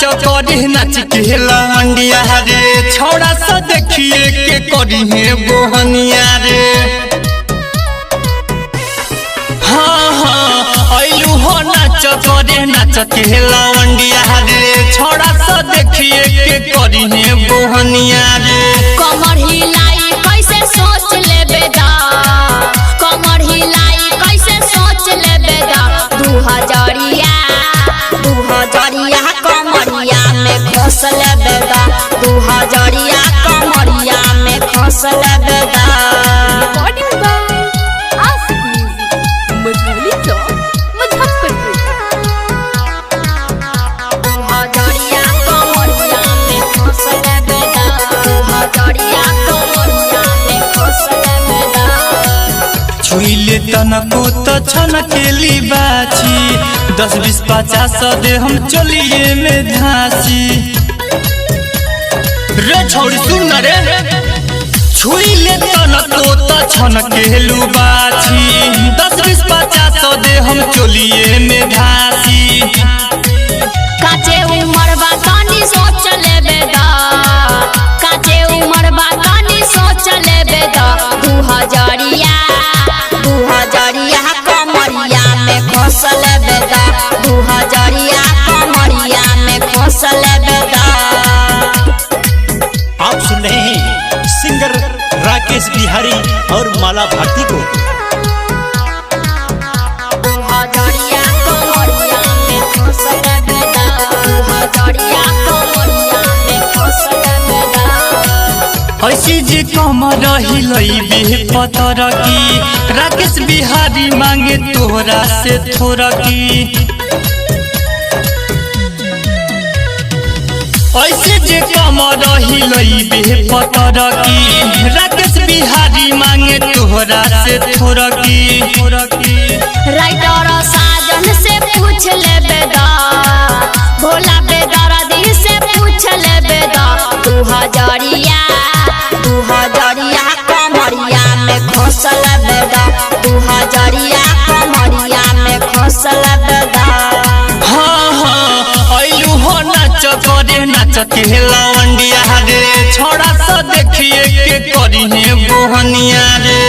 करी नाच के लवंडिया रे छोड़ा सा देखिए के करी है बोहनिया रे। हाँ हाँ आइलू हो नाच करे नाच के लवंडिया रे छोड़ा सा देखिए के करी है बोहनिया रे। कमर हिलाई कैसे सोच ले बेदा, कमर हिलाई कैसे सोच ले बेदा। 2000 कमरिया में खोस ले बेदा, 2000 कमरिया में खोस ले बेदा। छुइले तनको तो छन केली बाची 10 20 50 दे हम चलिए में धासी रे छोड़ सुन रे। छुइले तनको तो छन केलू बाची 10 20 50 दे हम चलिए में धासी। काचे उमर बा तनी सोच ले बेदा, काचे उमर बा तनी सोच ले बेदा। 2000 कमरिया में खोस ले बेदा, 2000 कमरिया में खोस ले बेदा। आप सुन रहे हैं सिंगर राकेश बिहारी और माला भारती को। 2000 कमरिया में खोस ले बेदा, 2000 कमरिया में खोस ले बेदा। ऐसी जी कमर हिलई बे पतर की राकेश बिहारी मांगे तोरा से थोड़ा की। ऐसे जे कमर हिलई बे पतर की राकेश बिहारी मांगे तोरा से थोड़ा की। राइटर साजन से पूछ ले बेदा, भोला बेदर्दी से पूछ ले बेदा। 2000 कमरिया में खोस ले बेदा, 2000 कमरिया में खोस ले बेदा। हाँ हाँ आइलू हो नाच करे नाच के लवंडिया रे छोड़ा सा देखिए के करी है बोहनिया रे।